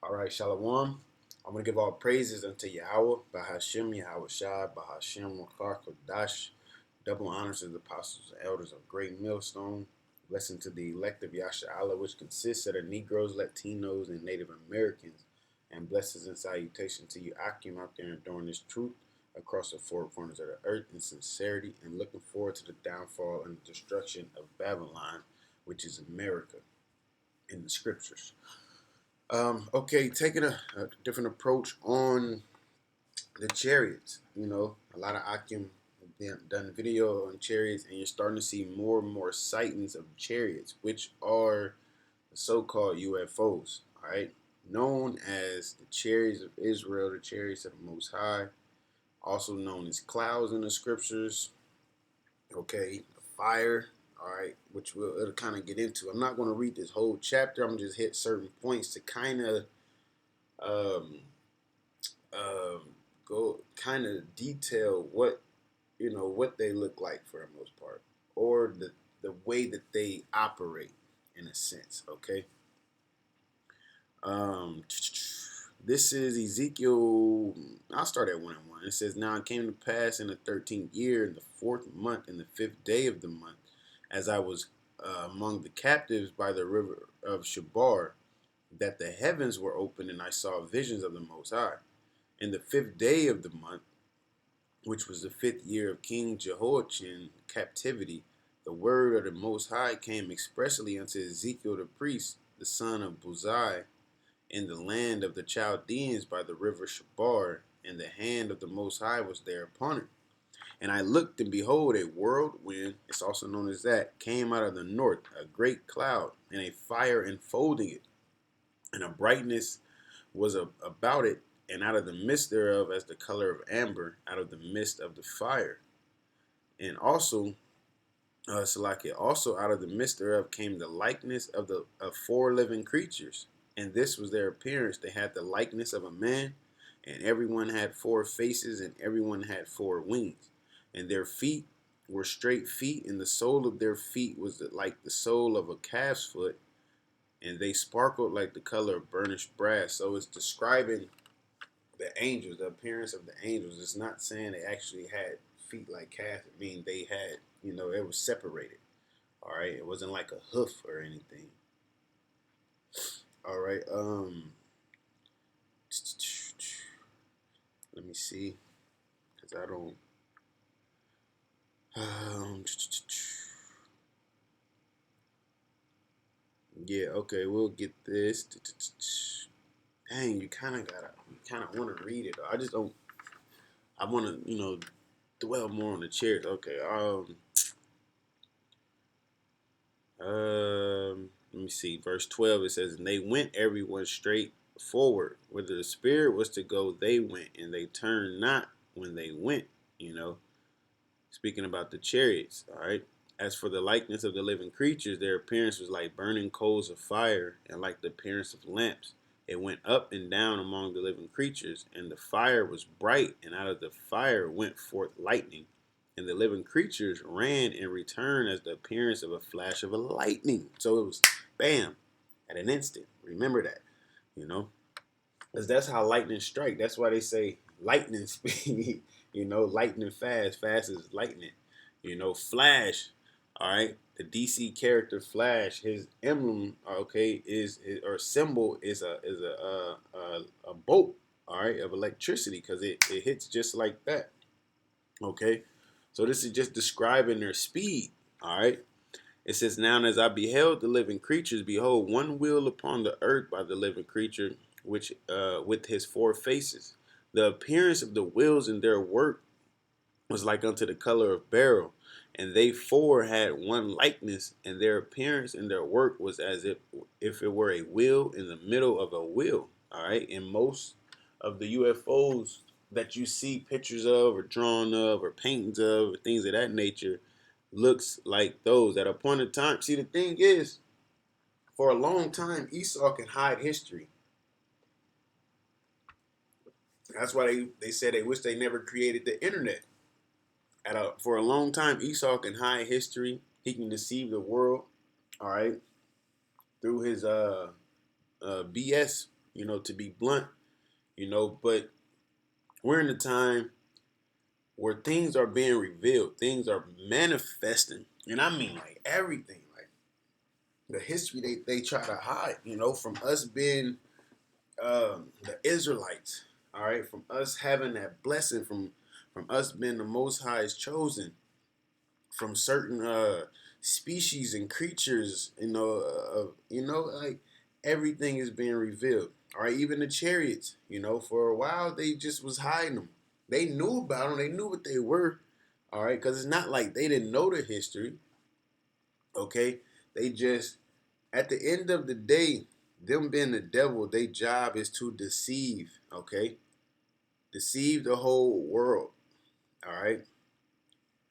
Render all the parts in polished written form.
All right, Shalom. I'm going to give all praises unto YAHAWAH, BAHASHAM, YAHAWASHI, BAHASHAM, QADASH. Double honors to the apostles and elders of Great Millstone. Blessing to the elect of Yasha, which consists of the Negroes, Latinos, and Native Americans. And blessings and salutation to you, Akim, out there enduring this truth across the four corners of the earth in sincerity and looking forward to the downfall and the destruction of Babylon, which is America, in the scriptures. Okay, taking a different approach on the chariots. A lot of Akim done video on chariots, and you're starting to see more and more sightings of chariots, which are the so-called UFOs. All right, known as the chariots of Israel, the chariots of the Most High, also known as clouds in the scriptures. Okay, fire. All right, which it'll kind of get into. I'm not going to read this whole chapter. I'm just hit certain points to kind of um, um, go kind of detail what they look like for the most part, or the way that they operate in a sense. Okay. Um, this is Ezekiel. I'll start at 1:1. It says, "Now it came to pass in the 13th year, in the 4th month, in the 5th day of the month, as I was among the captives by the river of Shabar, that the heavens were opened, and I saw visions of the Most High. In the 5th day of the month, which was the 5th year of King Jehoiachin captivity, the word of the Most High came expressly unto Ezekiel the priest, the son of Buzi, in the land of the Chaldeans by the river Shabar, and the hand of the Most High was there upon it. And I looked, and behold, a whirlwind, it's also known as that, came out of the north, a great cloud, and a fire enfolding it, and a brightness was about it, and out of the midst thereof as the color of amber, out of the midst of the fire. And also, Salakia, also out of the midst thereof came the likeness of 4 living creatures, and this was their appearance. They had the likeness of a man, and everyone had 4 faces, and everyone had 4 wings, and their feet were straight feet, and the sole of their feet was like the sole of a calf's foot, and they sparkled like the color of burnished brass. So it's describing the angels, the appearance of the angels. It's not saying they actually had feet like calves. I mean, they had, it was separated. All right, it wasn't like a hoof or anything. All right, let me see, because I don't. Yeah, okay, we'll get this. Dang, you kind of want to read it. I just don't. I want to, dwell more on the chairs. Okay, let me see. Verse 12, it says, "And they went everyone straight forward. Whither the spirit was to go, they went, and they turned not when they went." Speaking about the chariots, all right. As for the likeness of the living creatures, their appearance was like burning coals of fire, and like the appearance of lamps. It went up and down among the living creatures, and the fire was bright, and out of the fire went forth lightning. And the living creatures ran and returned as the appearance of a flash of a lightning. So it was bam, at an instant. Remember that, you know, because that's how lightning strike. That's why they say lightning speed. Lightning fast. Fast is lightning. Flash. All right. The DC character Flash, his emblem, okay, is or symbol is a bolt, all right, of electricity, because it hits just like that. Okay. So this is just describing their speed. All right. It says, "Now as I beheld the living creatures, behold, one wheel upon the earth by the living creature, which with his 4 faces. The appearance of the wheels and their work was like unto the color of beryl, and they 4 had one likeness, and their appearance and their work was as if it were a wheel in the middle of a wheel." All right. And most of the UFOs that you see pictures of or drawn of or paintings of or things of that nature looks like those at a point in time. See, the thing is, for a long time, Esau can hide history. That's why they said they wish they never created the internet. For a long time, Esau can hide history. He can deceive the world, all right, through his BS to be blunt, but we're in a time where things are being revealed, things are manifesting, and I mean like everything, like the history they try to hide, from us being the Israelites, all right, from us having that blessing, from us being the Most High's chosen, from certain species and creatures, like everything is being revealed. All right, even the chariots, for a while they just was hiding them. They knew about them. They knew what they were. All right, because it's not like they didn't know the history. Okay, they just at the end of the day, them being the devil, their job is to deceive. Okay, deceive the whole world. All right.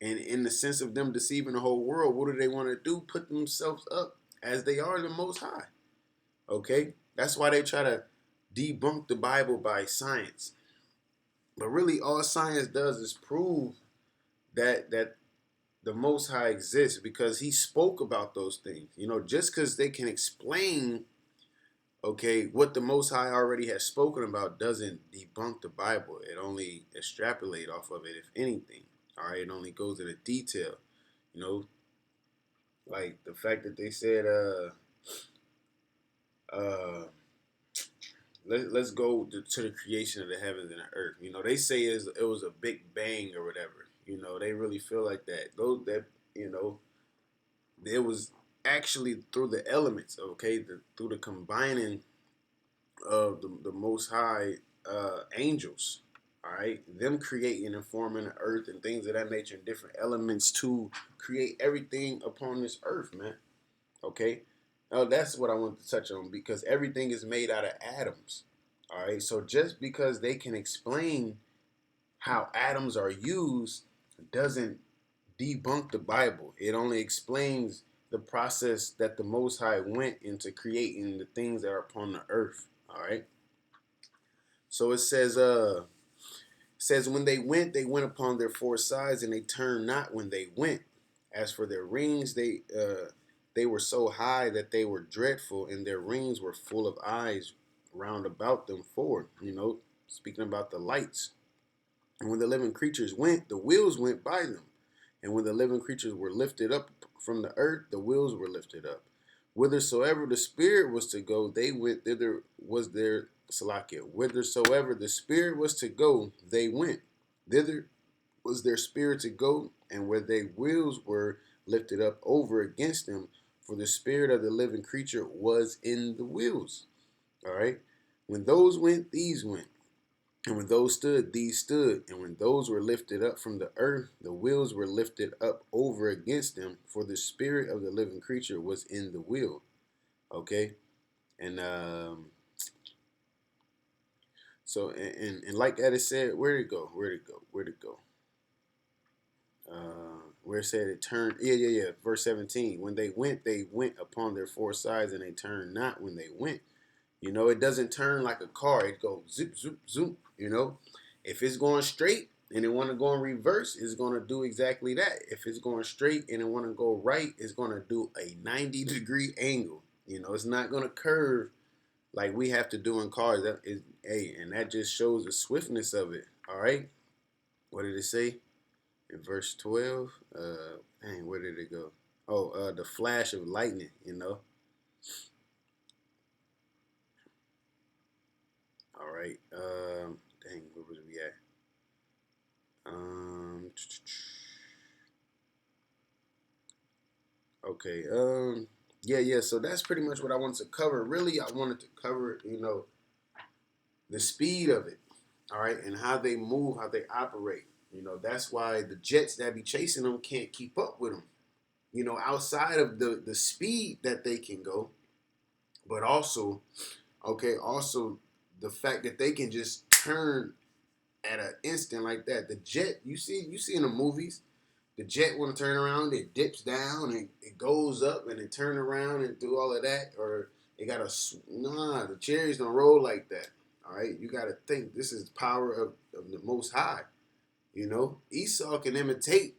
And in the sense of them deceiving the whole world, what do they want to do? Put themselves up as they are the Most High. Okay? That's why they try to debunk the Bible by science. But really, all science does is prove that the Most High exists because He spoke about those things. Just because they can explain, okay, what the Most High already has spoken about doesn't debunk the Bible. It only extrapolate off of it, if anything. All right, it only goes into detail. You know, like the fact that they said, uh, let's go to the creation of the heavens and the earth. They say it was a big bang or whatever. They really feel like that. Those that it was actually through the elements, okay, through the combining of the Most High angels. All right, them creating and forming the earth and things of that nature and different elements to create everything upon this earth, man. Okay, that's what I want to touch on because everything is made out of atoms. All right, so just because they can explain how atoms are used doesn't debunk the Bible. It only explains the process that the Most High went into creating the things that are upon the earth. All right. So it says when they went upon their four sides, and they turned not when they went. As for their rings, they were so high that they were dreadful, and their rings were full of eyes round about them four. Speaking about the lights. And when the living creatures went, the wheels went by them. And when the living creatures were lifted up from the earth, the wheels were lifted up. Whithersoever the spirit was to go, they went. Thither was their Salakia. Whithersoever the spirit was to go, they went. Thither was their spirit to go, and where their wheels were lifted up over against them, for the spirit of the living creature was in the wheels. All right. When those went, these went. And when those stood, these stood. And when those were lifted up from the earth, the wheels were lifted up over against them, for the spirit of the living creature was in the wheel. Okay? And so and like that it said, where'd it go? Where'd it go? Where'd it go? Where it said it turned, yeah. Verse 17. When they went upon their four sides, and they turned not when they went. It doesn't turn like a car. It goes zoop, zoop, zoop. If it's going straight and it want to go in reverse, it's going to do exactly that. If it's going straight and it want to go right, it's going to do a 90-degree angle. It's not going to curve like we have to do in cars. And that just shows the swiftness of it. All right. What did it say in verse 12? Where did it go? Oh, the flash of lightning. All right. Where was we at? Okay. Yeah. So that's pretty much what I wanted to cover. Really, I wanted to cover, the speed of it. All right, and how they move, how they operate. That's why the jets that be chasing them can't keep up with them. Outside of the speed that they can go, but also, also the fact that they can just turn at an instant like that. The jet, you see in the movies, the jet want to turn around, it dips down and it goes up and it turn around and do all of that, or it got the chariots don't roll like that. All right, you got to think this is the power of the Most High. Esau can imitate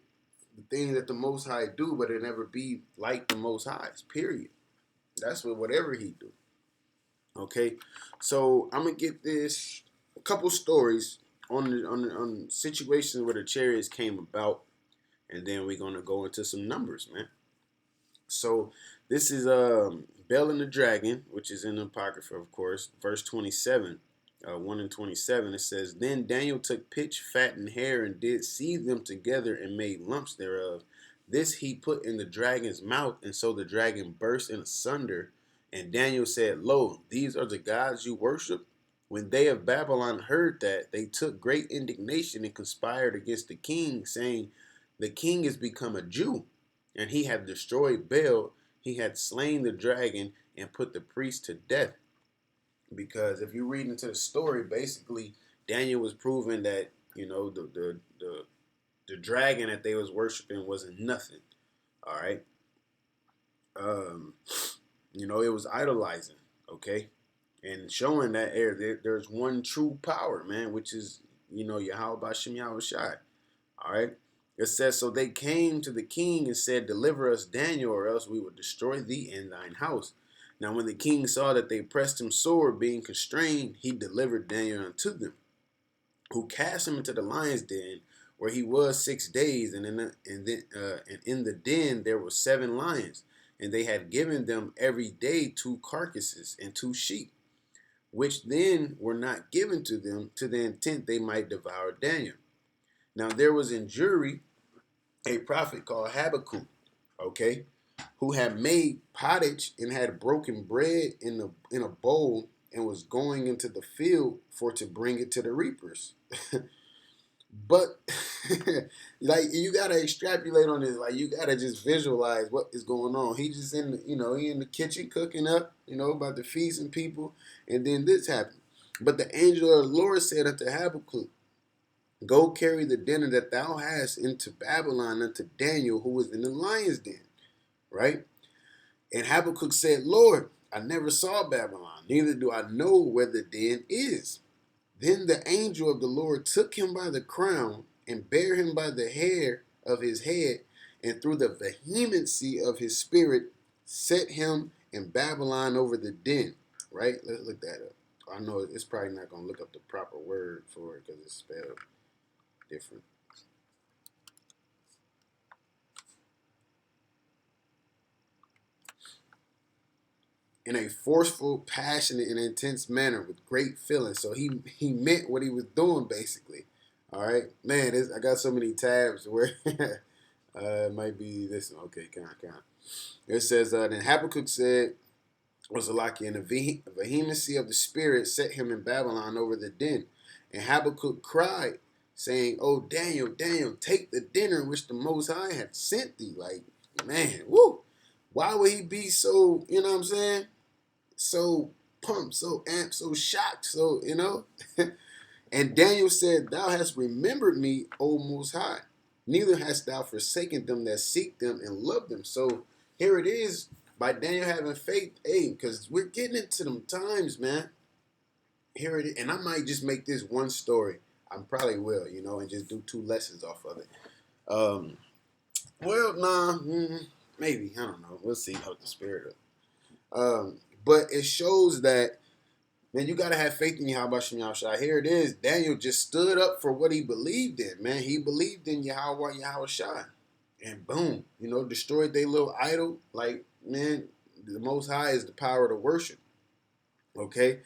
the things that the Most High do, but it never be like the Most High's. Period. That's whatever he do. Okay, so I'm gonna get this a couple stories on situations where the chariots came about, and then we're gonna go into some numbers, man. So this is Bel and the Dragon, which is in the Apocrypha, of course, verse 27, 1 and 27. It says, Then Daniel took pitch, fat, and hair, and did seethe them together, and made lumps thereof. This he put in the dragon's mouth, and so the dragon burst in asunder. And Daniel said, Lo, these are the gods you worship. When they of Babylon heard that, they took great indignation and conspired against the king, saying, The king is become a Jew, and he had destroyed Baal. He had slain the dragon and put the priest to death. Because if you read into the story, basically Daniel was proving that the dragon that they was worshiping wasn't nothing. All right, um, it was idolizing. Okay, and showing that there's one true power, man, which is YAHAWASHI, YAHAWASHI. All right. It says, So they came to the king and said, Deliver us, Daniel, or else we will destroy thee and thine house. Now when the king saw that they pressed him sore, being constrained, he delivered Daniel unto them, who cast him into the lion's den, where he was 6 days. And in the den there were 7 lions, and they had given them every day 2 carcasses and 2 sheep, which then were not given to them, to the intent they might devour Daniel. Now there was in jury a prophet called Habakkuk, okay, who had made pottage and had broken bread in a bowl and was going into the field for to bring it to the reapers. But like you gotta extrapolate on this, like you gotta just visualize what is going on. He just in he in the kitchen cooking up, about to feed some people, and then this happened. But the angel of the Lord said unto Habakkuk, Go carry the dinner that thou hast into Babylon unto Daniel, who was in the lion's den. Right? And Habakkuk said, Lord, I never saw Babylon, neither do I know where the den is. Then the angel of the Lord took him by the crown and bare him by the hair of his head, and through the vehemency of his spirit set him in Babylon over the den. Right? Let's look that up. I know it's probably not going to look up the proper word for it because it's spelled different. In a forceful, passionate, and intense manner with great feeling. So he meant what he was doing, basically. All right, man. I got so many tabs where it might be this one. Okay, count. It says, then Habakkuk said, Salaki, and the vehemency of the spirit set him in Babylon over the den. And Habakkuk cried, saying, Oh, Daniel, take the dinner which the Most High had sent thee. Like, man, woo. Why would he be so, you know what I'm saying? So pumped, so amped, so shocked, so, And Daniel said, Thou hast remembered me, O Most High. Neither hast thou forsaken them that seek them and love them. So here it is, by Daniel having faith, because we're getting into them times, man. Here it is. And I might just make this one story. I probably will, and just do 2 lessons off of it. Well, nah, maybe. I don't know. We'll see how the spirit of. But it shows that, man, you got to have faith in YAHAWASHI, YAHAWASHI. Here it is. Daniel just stood up for what he believed in, man. He believed in YAHAWAH, YAHAWASHI. And boom, destroyed their little idol. Like, man, the Most High is the power to worship. Okay?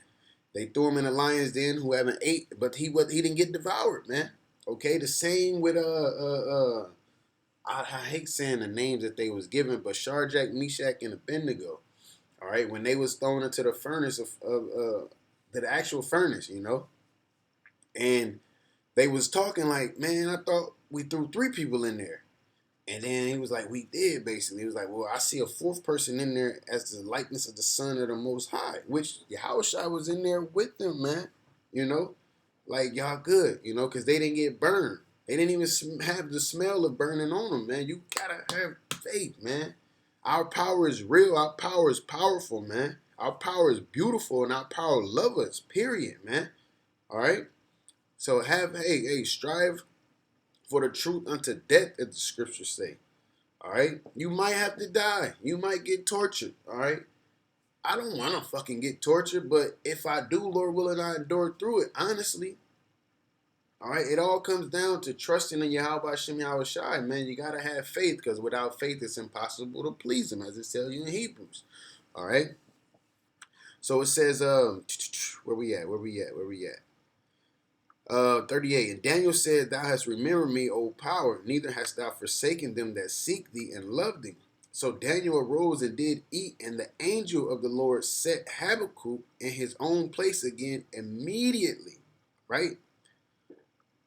They threw him in the lion's den, who haven't ate, but he didn't get devoured, man. Okay? The same with, I hate saying the names that they was given, but Shadrach, Meshach, and Abednego. All right, when they was thrown into the furnace to the actual furnace, and they was talking like, man, I thought we threw 3 people in there, and then he was like, we did, basically. He was like, well, I see a 4th person in there as the likeness of the Son of the Most High, which Yahushua was in there with them, man. Like y'all good, because they didn't get burned. They didn't even have the smell of burning on them, man. You gotta have faith, man. Our power is real. Our power is powerful, man. Our power is beautiful, and our power loves us, period, man. All right? So strive for the truth unto death, as the scriptures say. All right? You might have to die. You might get tortured, all right? I don't want to fucking get tortured, but if I do, Lord willing, I endure through it, honestly. All right, it all comes down to trusting in YAHAWASHI, YAHAWASHI, man. You got to have faith, because without faith, it's impossible to please him, as it tells you in Hebrews. All right. So it says, where we at? 38. And Daniel said, Thou hast remembered me, O power, neither hast thou forsaken them that seek thee and love thee. So Daniel arose and did eat, and the angel of the Lord set Habakkuk in his own place again immediately. Right?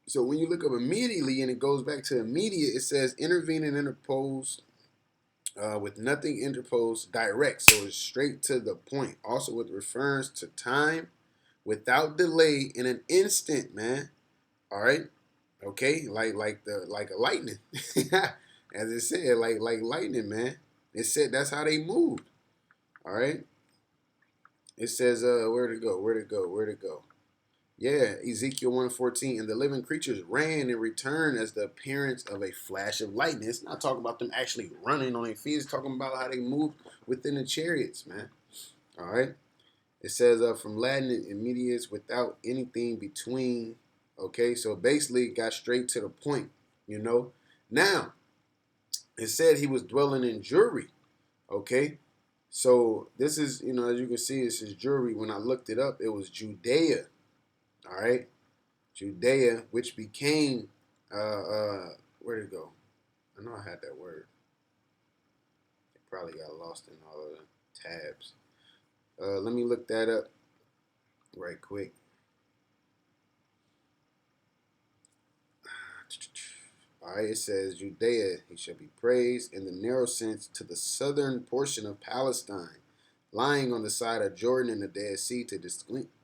So when you look up immediately, and it goes back to immediate, it says intervene and interpose with nothing interposed, direct. So it's straight to the point. Also with reference to time, without delay, in an instant, man. All right. Okay, like a lightning, as it said, like lightning, man. It said that's how they moved. All right. It says, where'd it go? Yeah, Ezekiel 1:14, and the living creatures ran and returned as the appearance of a flash of lightning. It's not talking about them actually running on their feet. It's talking about how they moved within the chariots, man. All right. It says from Latin, immediate, without anything between. Okay, so basically it got straight to the point, you know. Now, it said he was dwelling in Jewry. Okay, so this is, you know, as you can see, this is Jewry. When I looked it up, it was Judea. All right, Judea, which became, where'd it go? I know I had that word. It probably got lost in all of the tabs. Let me look that up right quick. All right, it says Judea, he shall be praised in the narrow sense to the southern portion of Palestine, lying on the side of Jordan and the Dead Sea, to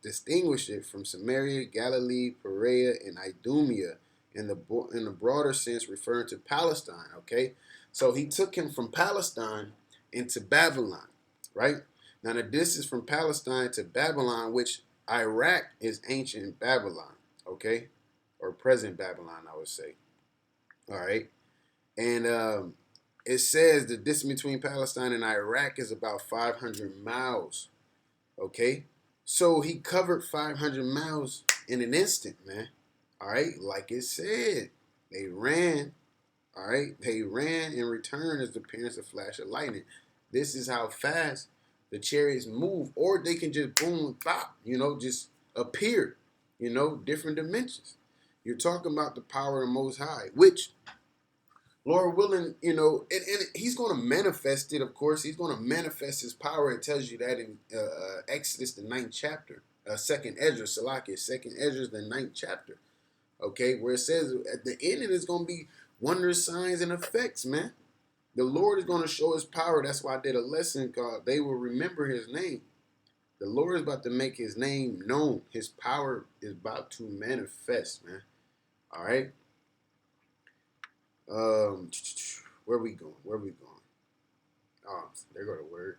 distinguish it from Samaria, Galilee, Perea, and Idumea, in the broader sense referring to Palestine. Okay, so he took him from Palestine into Babylon, right? Now the distance from Palestine to Babylon, which Iraq is ancient Babylon, okay, or present Babylon, I would say. All right. And it says the distance between Palestine and Iraq is about 500 miles. Okay. So he covered 500 miles in an instant, man. All right. Like it said, they ran. All right. They ran and returned as the appearance of flash of lightning. This is how fast the chariots move. Or they can just boom and pop, you know, just appear, you know, different dimensions. You're talking about the power of the Most High, which, Lord willing, you know, and he's going to manifest it, of course. He's going to manifest his power. It tells you that in Exodus, the 9th chapter. Second Ezra, Salakia, Second Ezra, the 9th chapter. Okay, where it says at the end, it is going to be wondrous signs and effects, man. The Lord is going to show his power. That's why I did a lesson called They Will Remember His Name. The Lord is about to make his name known. His power is about to manifest, man. All right. Where we going? Oh, there go the word.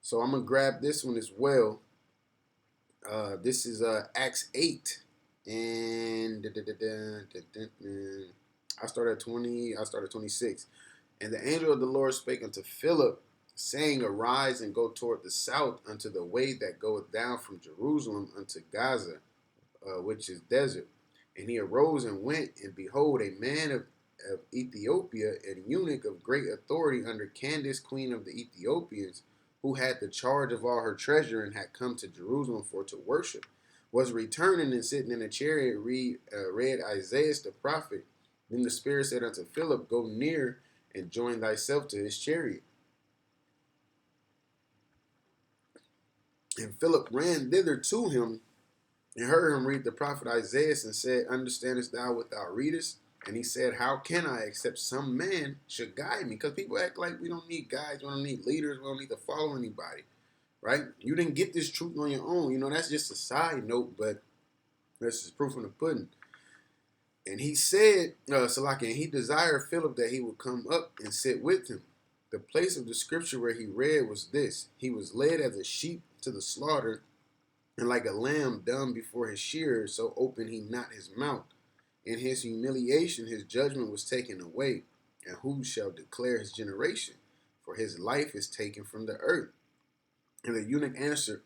So I'm gonna grab this one as well. This is Acts 8, and I started 20. I started 26, and the angel of the Lord spake unto Philip, saying, Arise and go toward the south unto the way that goeth down from Jerusalem unto Gaza, which is desert. And he arose and went, and behold, a man of Ethiopia, an eunuch of great authority under Candace, queen of the Ethiopians, who had the charge of all her treasure and had come to Jerusalem for to worship, was returning and sitting in a chariot, read Isaiah the prophet. Then the Spirit said unto Philip, Go near and join thyself to his chariot. And Philip ran thither to him, and heard him read the prophet Isaiah, and said, Understandest thou what thou readest? And he said, How can I, except some man should guide me? Because people act like we don't need guides, we don't need leaders, we don't need to follow anybody, right? You didn't get this truth on your own. You know, that's just a side note, but this is proof in the pudding. And he said, Salaki, and he desired Philip that he would come up and sit with him. The place of the scripture where he read was this: He was led as a sheep to the slaughter, and like a lamb dumb before his shearer, so opened he not his mouth. In his humiliation, his judgment was taken away. And who shall declare his generation? For his life is taken from the earth. And the eunuch answered,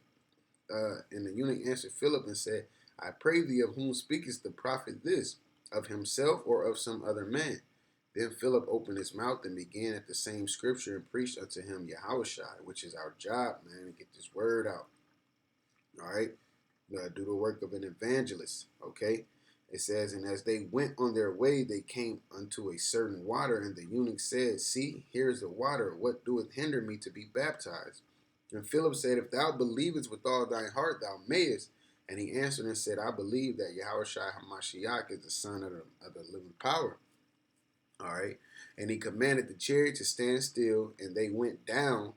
Philip and said, I pray thee, of whom speakest the prophet this, of himself or of some other man? Then Philip opened his mouth and began at the same scripture and preached unto him YAHAWASHI, which is our job, man, to get this word out. All right? Do the work of an evangelist. Okay? It says, and as they went on their way, they came unto a certain water, and the eunuch said, See, here is the water. What doeth hinder me to be baptized? And Philip said, If thou believest with all thine heart, thou mayest. And he answered and said, I believe that Yahawashi HaMashiach is the Son of the living power. All right. And he commanded the chariot to stand still, and they went down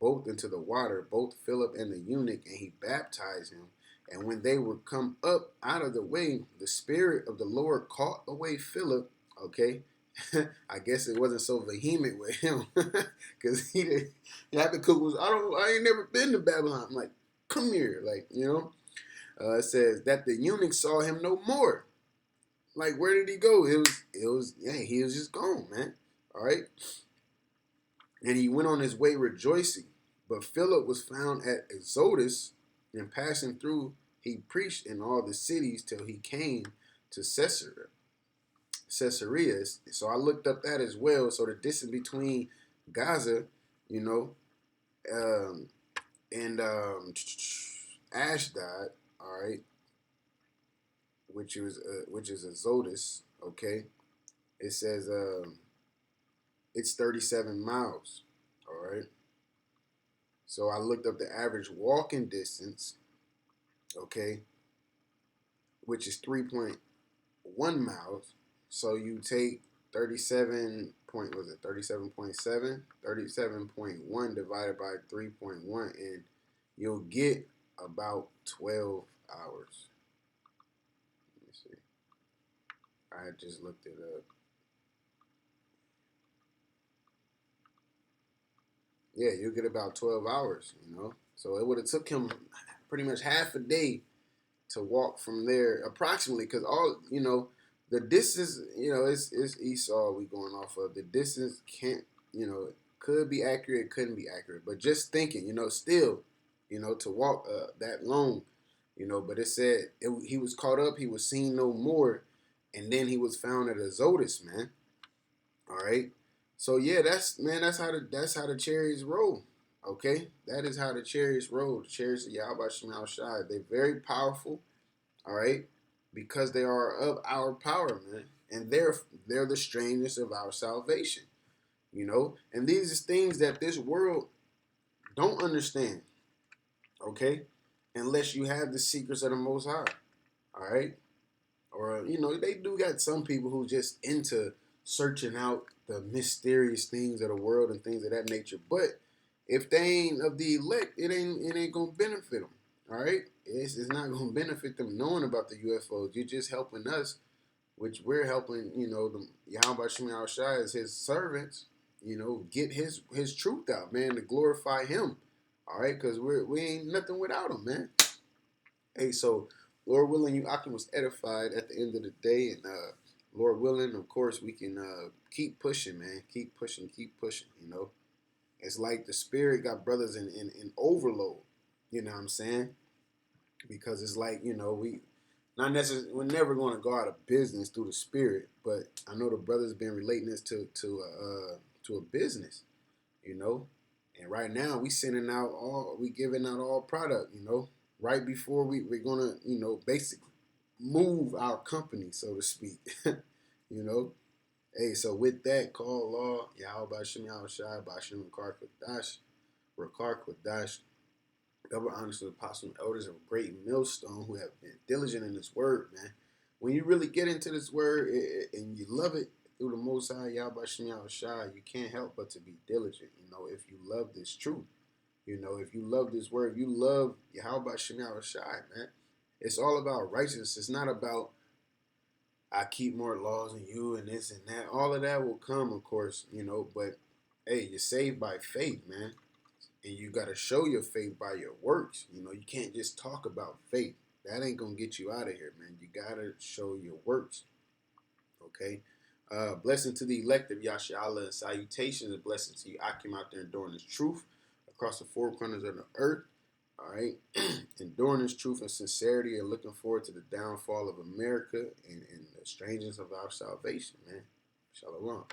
both into the water, both Philip and the eunuch, and he baptized him. And when they were come up out of the way, the Spirit of the Lord caught away Philip. Okay. I guess it wasn't so vehement with him because Habakkuk was, I ain't never been to Babylon. I'm like, come here. Like, it says that the eunuch saw him no more. Like, where did he go? He was just gone, man. All right. And he went on his way rejoicing. But Philip was found at Azotus, and passing through, he preached in all the cities till he came to Caesarea. So I looked up that as well. So the distance between Gaza, and Ashdod, all right, which is Azotus, okay. It says it's 37 miles, all right. So I looked up the average walking distance, okay, which is 3.1 miles. So you take 37.7, 37.1 divided by 3.1, and you'll get about 12 hours. Let me see. I just looked it up. Yeah, you'll get about 12 hours, So it would have took him pretty much half a day to walk from there, approximately, because the distance, it's Esau we going off of. The distance can't, could be accurate, couldn't be accurate. But just thinking, still, to walk that long, but it said he was caught up, he was seen no more, and then he was found at Azotus, man. All right. So yeah, that's how the chariots roll. Okay? That is how the chariots roll. The chariots of YAHAWASHI, they're very powerful. All right, because they are of our power, man, and they're the strangeness of our salvation, and these are things that this world don't understand, okay, unless you have the secrets of the Most High, all right, or they do got some people who just into searching out the mysterious things of the world and things of that nature, but if they ain't of the elect, it ain't gonna benefit them. All right, it's not gonna benefit them knowing about the UFOs. You're just helping us, which we're helping. The YAHAWASHI as his servants. Get his truth out, man, to glorify him. All right, because we ain't nothing without him, man. Hey, so Lord willing, you Akim was edified at the end of the day, and Lord willing, of course, we can keep pushing, man. Keep pushing. It's like the spirit got brothers in overload. You know what I'm saying? Because it's like, we're never going to go out of business through the spirit. But I know the brothers been relating this to a business, And right now we giving out all product, Right before we're gonna, basically move our company, so to speak, Hey, so with that, call law, YAHAWASHI, BAHASHAM, RAWCHAA, QADASH, double honors to the apostles and elders of a great millstone who have been diligent in this word, man. When you really get into this word and you love it through the Most High, YAHAWASHI, you can't help but to be diligent, if you love this truth. If you love this word, if you love YAHAWASHI, man. It's all about righteousness. It's not about I keep more laws than you and this and that. All of that will come, of course, but hey, you're saved by faith, man. And you got to show your faith by your works. You can't just talk about faith. That ain't going to get you out of here, man. You got to show your works. Okay? Blessing to the elect of Yasha Allah and salutations and blessings to you. I came out there enduring this truth. across the four corners of the earth. All right, enduring this truth and sincerity, and looking forward to the downfall of America and the strangeness of our salvation, man. Shalom.